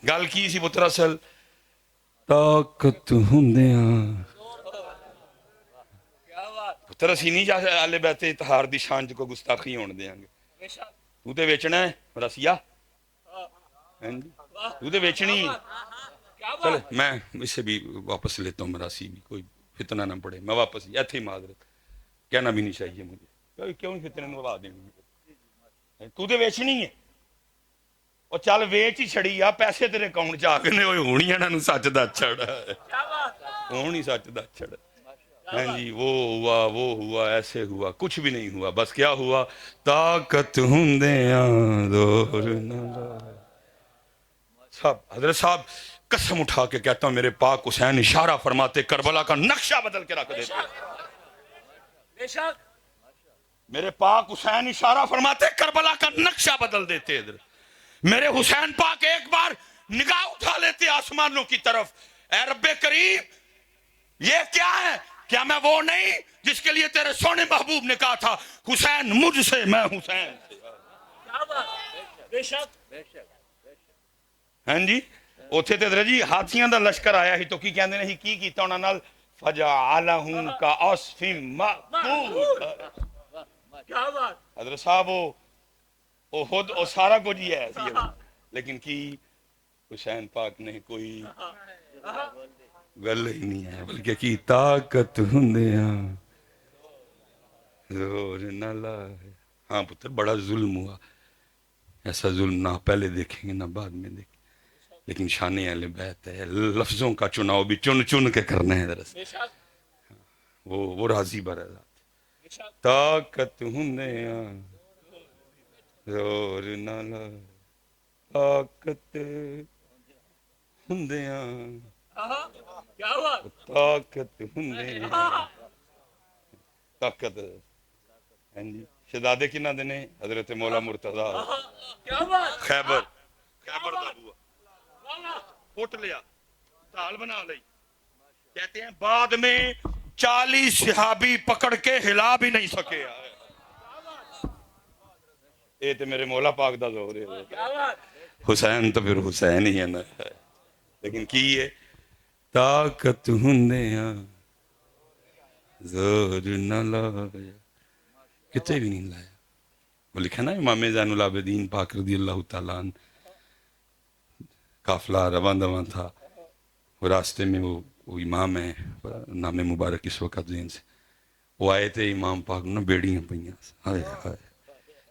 گل کی سی پتر اصل طاقت ہوندیاں پتر اسی نہیں جا اہل بیت اطہار دی شان کو گستاخی ہون دیاں گے تو تے ویچنا ہے رسیا تو تے ویچنی چلے میں اسے بھی واپس لیتا ہوں مراسی بھی کوئی فتنہ نہ پڑے میں واپس ایتھے ہی معذرت کہنا بھی نہیں چاہیے مجھے کیوں فتنے نوا دیں تو تے ویچنی ہے اور چل ویچ ہی چھڑی آ پیسے تیرے اکاؤنٹ چ آ گئے ہوئے ہونی ہے نا سچ دا چھڑ ہونی سچ دا چھڑ ہاں جی وہ ہوا ایسے ہوا کچھ بھی نہیں ہوا بس کیا ہوا طاقت ہوندیاں زور نہ لائے صاحب حضرت صاحب قسم اٹھا کے کہتا ہوں میرے پاک حسین اشارہ فرماتے کربلا کا نقشہ بدل کے رکھ دیتے میرے پاک حسین اشارہ فرماتے کربلا کا نقشہ بدل دیتے ادھر میرے حسین پاک ایک بار نگاہ اٹھا لیتے آسمانوں کی طرف اے رب کریم یہ کیا ہے کیا میں وہ نہیں جس کے لیے تیرے سونے محبوب نے کہا تھا حسین مجھ سے میں حسین سے ہاں جی اوتھے تے جی ہاتھیاں دا لشکر آیا ہی تو کی کہندے نے ہی کی کیتا انہاں نال فجعلہم کعصف مأکول حضرت صاحب وہ خود وہ سارا کچھ ہی ہے لیکن کی حسین پاک نے کوئی گل ہی نہیں ہے بلکہ کی طاقت ہوندیاں زور نہ لائے ہاں پتر بڑا ظلم ہوا ایسا ظلم نہ پہلے دیکھیں گے نہ بعد میں دیکھیں لیکن شان اہل بیت ہے لفظوں کا چناؤ بھی چن چن کے کرنا ہے دراصل وہ راضی برا ذات طاقت ہوندیاں زور نہ لائے طاقت ہوندیاں طاقت ہوندیاں طاقت شہزادے کی نہ دینے حضرت مولا مرتضیٰ خیبر خیبر دا ہوا پھوٹ لیا ڈھال بنا لئی کہتے ہیں بعد میں 40 صحابی پکڑ کے ہلا بھی نہیں سکے اے تے میرے مولا پاک دا زور ہے حسین تو پھر حسین ہی ہے نا لیکن کی ہے طاقت ہوندیاں زور نہ لایا کتے بھی نہیں لایا وہ لکھا نا امام زین العابدین پاک رضی اللہ تعالیٰ عنہ قافلہ رواں دواں تھا وہ راستے میں وہ امام ہے نام مبارک اس وقت ذہن سے وہ آئے تھے امام پاک نے بیڑیاں پئیاں ہائے ہائے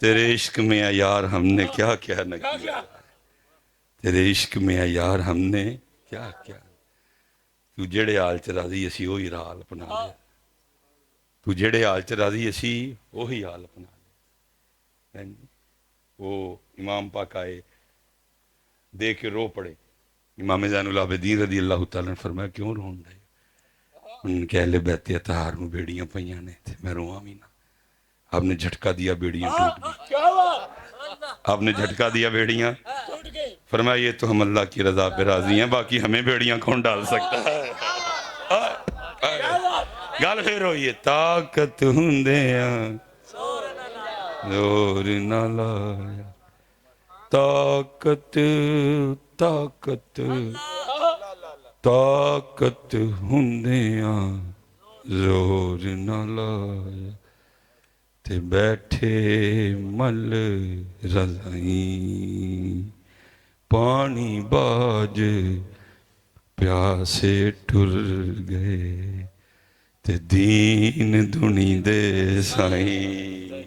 تیرے عشق میں اے یار ہم نے کیا کیا نہ کیا تیرے عشق میں اے یار ہم نے کیا کیا تو جڑے حال چ راضی اسی وہی حال اپنا لیا تو جڑے حال چ راضی اسی وہی حال اپنا لیا وہ امام پاک آئے دیکھ کے رو پڑے امام زین العابدین رضی اللہ تعالیٰ نے فرمایا کیوں رون رہے ان کے اہل بیت اطہار میں بیڑیاں پئیاں نے تھے میں رواں بھی نہ آپ نے جھٹکا دیا بیڑیاں ٹوٹ گئی آپ نے جھٹکا دیا بیڑیاں فرمایا یہ تو ہم اللہ کی رضا پہ راضی ہیں باقی ہمیں بیڑیاں کون ڈال سکتا ہے گل پھر ہوئی ہے طاقت ہوندیاں زور نہ لایا طاقت طاقت طاقت ہوندیاں زور نہ لایا تے بیٹھے مل رضائیں پانی باج پیاسے ٹر گئے تے دین دنی دے سائیں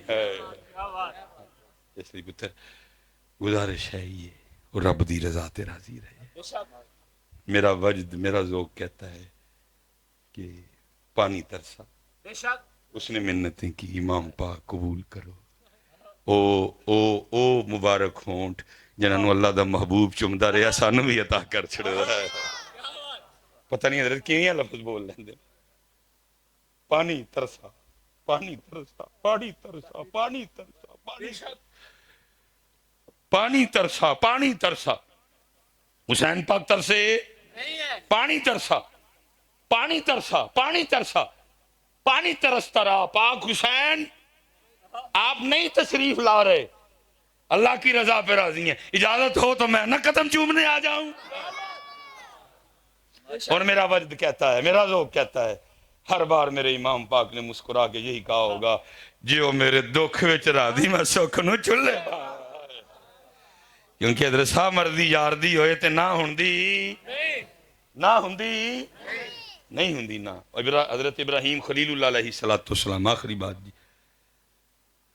اس لیے پتر گزارش ہے یہ اور رب دی رضا تے راضی رہے میرا وجد میرا ذوق کہتا ہے کہ پانی ترسا اس نے منتیں کی امام پاک قبول کرو او مبارک ہونٹ جنہوں اللہ دا محبوب چمدہ رہا سانو بھی عطا کر چھڑ رہا ہے پتہ نہیں حضرت کیوں لفظ بول لیں دے پانی ترسا پانی ترسا پانی ترسا پانی ترسا پانی ترسا پانی ترسا حسین پاک ترسے پانی ترسا پانی ترسا پانی ترسا پانی ترستا رہا پاک حسین آپ نہیں تشریف لا رہے اللہ کی رضا پہ راضی ہیں. اجازت ہو تو میں نہ قدم چومنے آ جاؤں. اور میرا وجد کہتا ہے, میرا ذوق کہتا ہے, ہر بار میرے امام پاک نے مسکرا کے یہی کہا ہوگا, جیو میرے دکھ وچ راضی میں سکھ نو چلے. کیونکہ حضرت صاحب مرضی یار دی ہوئے تے نہ ہوندی, نہ ہوندی نہیں ہوندی نہ. حضرت ابراہیم خلیل اللہ علیہ السلام, آخری بات جی,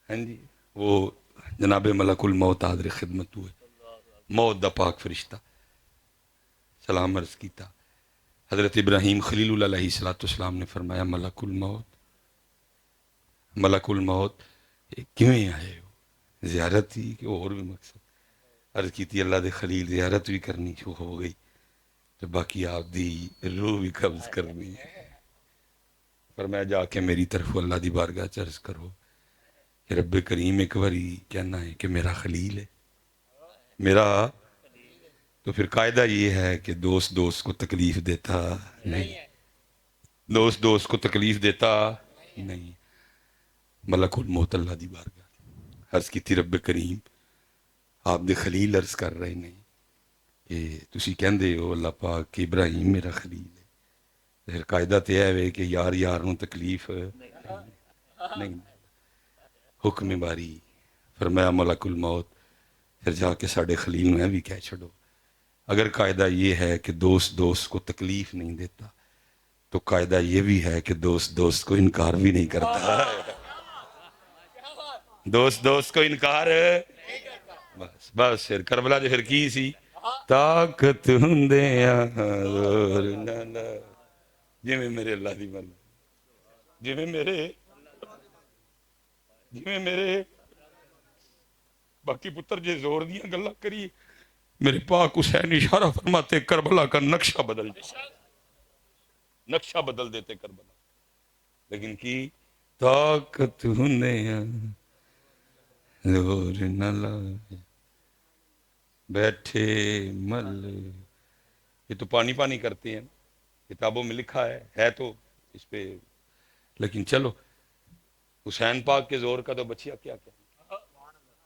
ہاں جی, وہ جناب ملک الموت حاضر خدمت ہوئے, موت دا پاک فرشتہ سلام عرض کیتا. حضرت ابراہیم خلیل اللہ علیہ السلام نے فرمایا, ملک الموت, ملک الموت کیویں آئے ہو؟ زیارت تھی کہ اور بھی مقصد؟ عرض کی تھی اللہ دے خلیل زیارت بھی کرنی ہو گئی تو باقی آپ دی روح بھی قبض کرنی ہے. فرمایا جا کے میری طرف اللہ دی بارگاہ چ عرض کرو کہ رب کریم ایک باری کہنا ہے کہ میرا خلیل ہے, میرا. تو پھر قاعدہ یہ ہے کہ دوست دوست کو تکلیف دیتا نہیں, دوست دوست کو تکلیف دیتا نہیں. ملک الموت اللہ دی بارگاہ عرض کی تھی رب کریم آپ دے خلیل عرض کر رہے نہیں کہ تسی کہندے ہو اللہ پاک کہ ابراہیم میرا خلیل ہے, پھر قاعدہ تے ہے کہ یار یار نو تکلیف نہیں. حکم باری فرمایا ملک الموت پھر جا کے ساڑھے خلیل میں بھی کہہ چھڑو, اگر قاعدہ یہ ہے کہ دوست دوست کو تکلیف نہیں دیتا تو قاعدہ یہ بھی ہے کہ دوست دوست کو انکار بھی نہیں کرتا. دوست دوست کو انکار بس بس. پھر کربلا جو پھر کی سی, طاقت ہندیاں زور نہ لا, جی میں میرے اللہ دی بن, جی میں میرے باقی پتر جے زور دیاں گلہ کری, میرے پاک حسین اشارہ فرماتے کربلا کا نقشہ بدل جائے, نقشہ بدل دیتے کربلا. لیکن کی طاقت ہندیاں زور نہ لائے بیٹھے مل. یہ تو پانی پانی کرتے ہیں, کتابوں میں لکھا ہے تو اس پہ, لیکن چلو حسین پاک کے زور کا تو بچیا کیا کیا.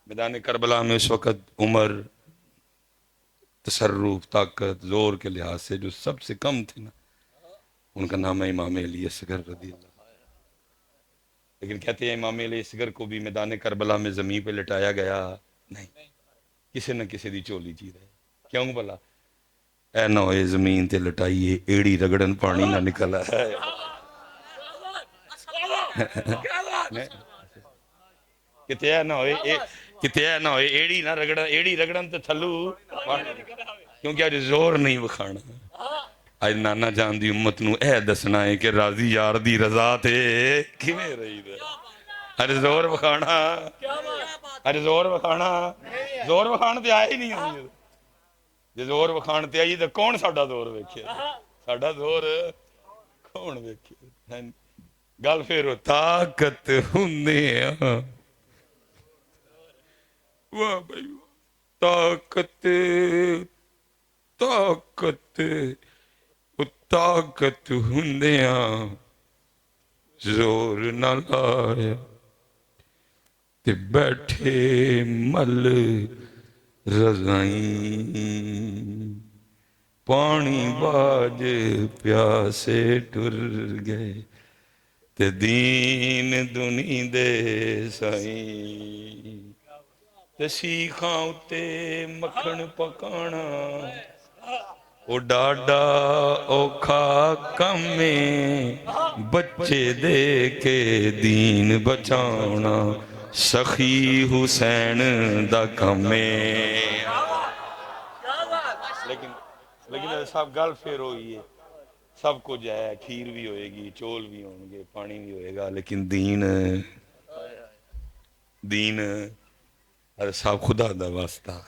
میدان کربلا میں اس وقت عمر, تصرف, طاقت, زور کے لحاظ سے جو سب سے کم تھے نا, ان کا نام ہے امام علی اصغر رضی اللہ. لیکن کہتے ہیں امام علی اصغر کو بھی میدان کربلا میں زمین پہ لٹایا گیا نہیں, کسی نہ کسی دی چولی چی رہے. کیوں بلا اے نہ ہوئے زمین تے لٹائیے ایڑی رگڑن پانی نہ نکلا ہے. کتے نہ ہوئے ایڑی نہ رگڑن, ایڑی رگڑن تے تھلو, کیونکہ آج زور نہیں وکھانا. آج نانا جان دی امت نو اے دسنا ہے کہ راضی یار دی رضا تے کیویں رہی دے. ارے زور وکھانا, ارے زور وکھانا, زور وکھان تے آئے ہی نہیں ہوئی. جے زور وکھان تے آئی تے کون ساڈا زور ویکھے, ساڈا زور کون ویکھے. گل پھر طاقت ہندیاں, واہ بھائی طاقت, طاقت, طاقت ہندیاں زور نہ لایا تے بیٹھے مل رضائیں. پانی باج پیاسے ٹر گئے تے دین دنی دے سائیں. تے سیخاں اتے مکھن پکانا او ڈاڈا اوکھا کم میں, بچے دے کے دین بچانا سخی حسین دا کم میں. لیکن صاحب گل پھر ہوئی ہے, سب کچھ ہے, کھیر بھی ہوئے گی, چول بھی ہوں گے, پانی بھی ہوئے گا, لیکن دین ارے صاحب خدا دا واسطہ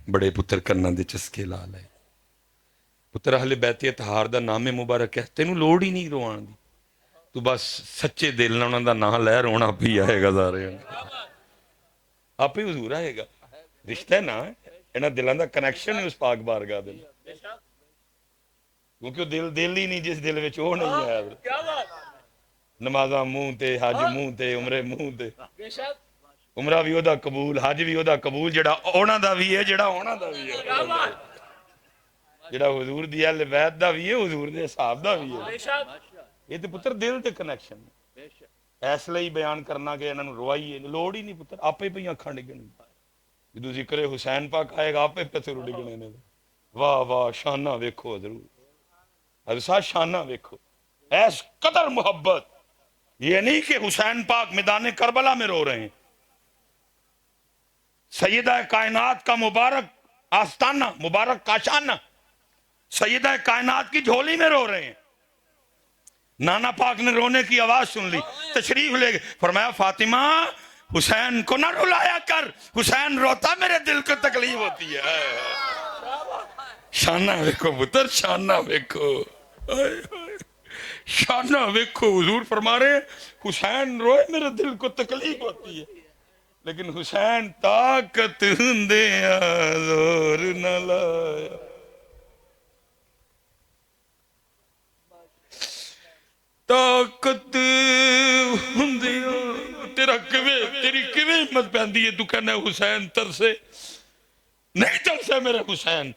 بڑے پتر کرنا دے چسکے لا لے. پتر اہل بیت اطہار دا نام مبارک ہے, تینوں لوڑ ہی نہیں روان دی, تو بس سچے دل نہ انہاں دا نام لے, رونا آپ ہی آئے گا سارے, آپ ہی حضور آئے گا. رشتہ ہے نا انہاں دلان دا کنیکشن ہے اس پاک بارگاہ دل, کیونکہ دل ہی نہیں جس دل وچ وہ نہیں ہے. نمازاں منہ تے, حج منہ تے, عمرے منہ تے, عمرہ بھی وہدا قبول، حج بھی وہدا قبول، جڑا اونا دا بھی ہے، جڑا اونا دا بھی ہے، جڑا حضور دی اہل بیت دا بھی ہے، حضور دے صحاب دا بھی ہے۔ یہ تو پتر دل تے کنیکشن اس لئی بیان کرنا کہ انہوں روائیے لوڑ ہی نہیں پتر، آپ ہی پہ اکھاں ڈگن، جدو ذکر حسین پاک آئے گا آپ ہی پتر ڈگنے نے۔ واہ واہ شانہ ویکھو حضور، حضرت شانہ ویکھو، ایس قدر محبت۔ یہ نہیں کہ حسین پاک میدان کربلا میں رو رہے ہیں، سیدہ کائنات کا مبارک آستانہ، مبارک کاشانہ، سیدہ کائنات کی جھولی میں رو رہے ہیں۔ نانا پاک نے رونے کی آواز سن لی، تشریف لے گئے، فرمایا فاطمہ حسین کو نہ رلایا کر، حسین روتا میرے دل کو تکلیف ہوتی ہے۔ شانہ ویکھو پتر، شانہ ویکھو، شانہ ویکھو۔ حضور فرما رہے ہیں حسین روئے میرے دل کو تکلیف ہوتی ہے، لیکن حسین طاقت ہندیا زور نہ لایا، طاقت ہندیا۔ تیرا کیویں، تیری کیویں ہمت پیندی ہے تو کہنا حسین ترسے؟ نہیں ترسے میرے حسین،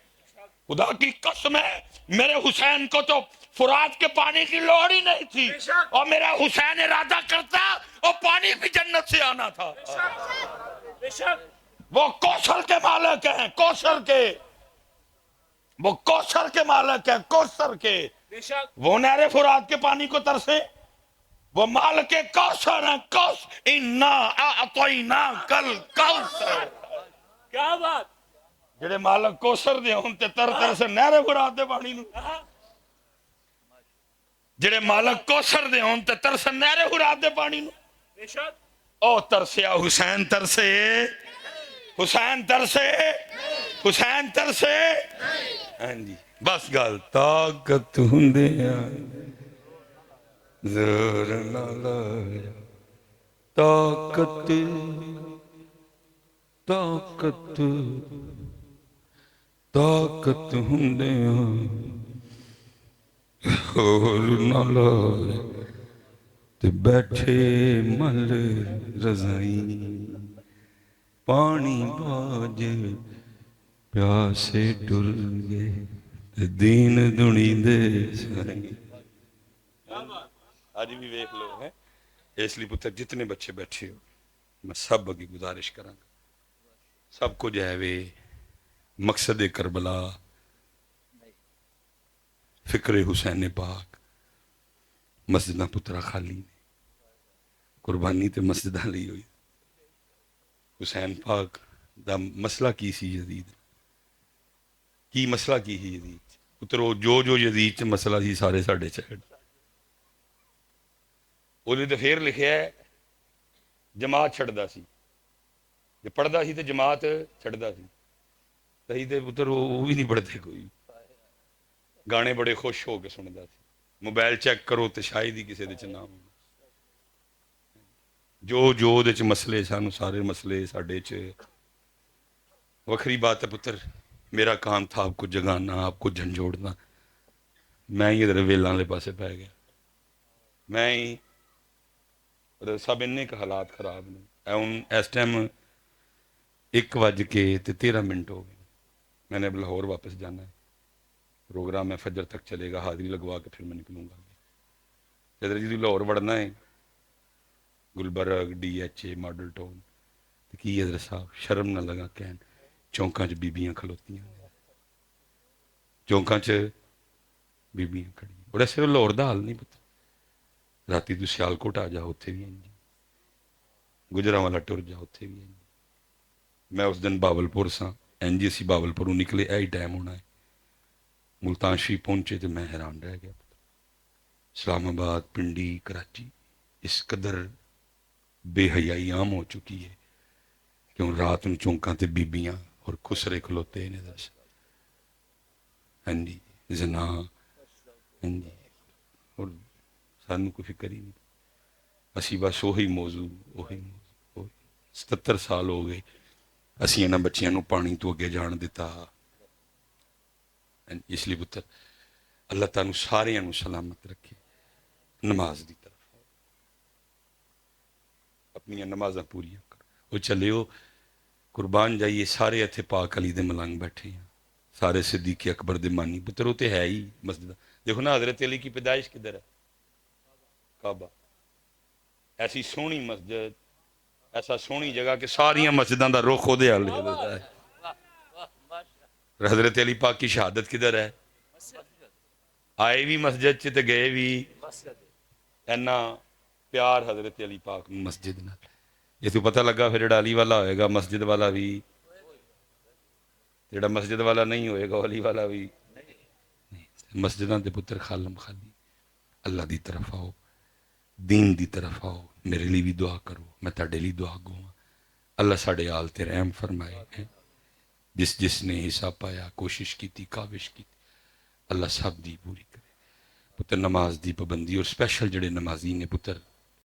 خدا کی قسم ہے میرے حسین کو تو فرات کے پانی کی لوڑ ہی نہیں تھی، اور میرا حسین ارادہ کرتا اور پانی بھی جنت سے آنا تھا۔ وہ کوثر کے مالک ہیں، کوثر کے، وہ کوثر کے مالک ہیں، کوثر کے۔ وہ نہر فرات کے پانی کو ترسے؟ وہ مالک کوثر ہیں، کوثر، انا اعطیناک الکوثر۔ کیا بات! جڑے مالک کوثر دے ہون تے تر سے نہر فرات دے پانی نو، جڑے مالک کوثر دے ہون تے تر سے نہر فرات دے پانی نو۔ او ترسیا حسین ترسے، حسین ترسے، حسین ترسے۔ ہاں جی بس گل، طاقت ہندیا زور نہ لایا، طاقت طاقت طاقت ہندیا زور نہ لایا، تے بیٹھے مل رضائی پانی باج پیاسے ٹر گئے دین دنی دے سائیں۔ آج بھی ویکھ لو ہے، اس لیے پتر جتنے بچے بیٹھے ہو میں سب اگی گزارش کراں گا، سب کو جو ہے وے مقصد کربلا، فکر حسین پاک، مسجدہ پترا خالی نے قربانی تے مسجدہ لی ہوئی۔ حسین پاک دا مسئلہ کی سی یزید، کی مسئلہ کی ہی یزید پترو، جو یزید سے مسئلہ سی سارے ساڑھے چہڑ۔ وہ تو پھر لکھیا ہے جماعت چھڑدا سی، جو پڑھدا سی تے جماعت چھڑدا سی، صحیح تے پتر وہ بھی نہیں پڑھتے، کوئی گانے بڑے خوش ہو کے سندا سی، موبائل چیک کرو تے شاید ہی کسی دے چ نام جو دے چ مسئلے سانو سارے مسئلے ساڑھے چ۔ وکھری بات ہے پتر، میرا کام تھا آپ کو جگانا، آپ کو جھنجھوڑنا، میں ہی ادھر ویلاں لے پاسے پہ گیا، میں ہی سب انہیں کا حالات خراب نے۔ اس ٹائم 1:13 ہو گئے، میں نے اب لاہور واپس جانا ہے، پروگرام ہے فجر تک چلے گا، حاضری لگوا کے پھر میں نکلوں گا۔ حضرت جی لاہور بڑھنا ہے، Gulberg D H A model town, کی حضرت صاحب شرم نہ لگا کہن چونکاں چ بیبیاں کھلوتی ہیں، چونکاں چ بیبیاں کھڑی، اور ایسے لاہور دا حال نہیں پتا، راتی تو سیالکوٹ آ جاؤ اتھے بھی ہیں جی، گجرانوالا ٹر جاؤ اتھے بھی ہیں جی۔ میں اس دن باولپور سا، این جی سی باولپوروں نکلے ایہی ٹائم ہونا ہے، ملتان شریف پہنچے تو میں حیران رہ گیا، اسلام آباد، پنڈی، کراچی اس قدر بے حیائی عام ہو چکی ہے کیوں رات نو چونکاں تے بیبیاں اور خسرے کھلوتے ہیں ادھر سے، ہاں جی زنا، ہاں جی، اور سانو کوئی فکر ہی نہیں، اسی بس وہی موضوع 77 سال ہو گئے اسی انہاں بچیاں نو پانی تو اگے جان دیتا۔ اس لیے پتر اللہ تعالیٰ سارے انو سلامت رکھے، نماز دی طرف اپنی نمازاں پوریاں کرو، وہ چلیو قربان جائیے سارے اتنے پاک علی دے ملنگ بیٹھے ہیں سارے صدیق اکبر دے مانی پتر وہ تو ہے ہی مسجد دیکھو نا حضرت علی کی پیدائش کدھر ہے کعبہ ایسی سونی مسجد ایسا سونی جگہ کہ ساری مسجدوں دا رخ ہو دے ہے حضرت علی پاک کی شہادت کدھر ہے آئے بھی مسجد چ تے گئے بھی اینا پیار حضرت علی پاک مسجد نہ یہ تو پتہ لگا پھر جڑا علی والا ہوئے گا مسجد والا بھی جڑا مسجد والا نہیں ہوئے گا علی والا بھی مسجداں دے پتر خالم خالی اللہ دی طرف آؤ دین دی طرف آؤ میرے لیے بھی دعا کرو میں تہاڈے لیے دعا گوں اللہ ساڈے آل تے رحم فرمائے جس جس نے حصہ پایا کوشش کی تھی کاوش کی تھی اللہ سب دی پوری کرے پتر نماز دی پابندی اور سپیشل جڑے نمازی نے پتر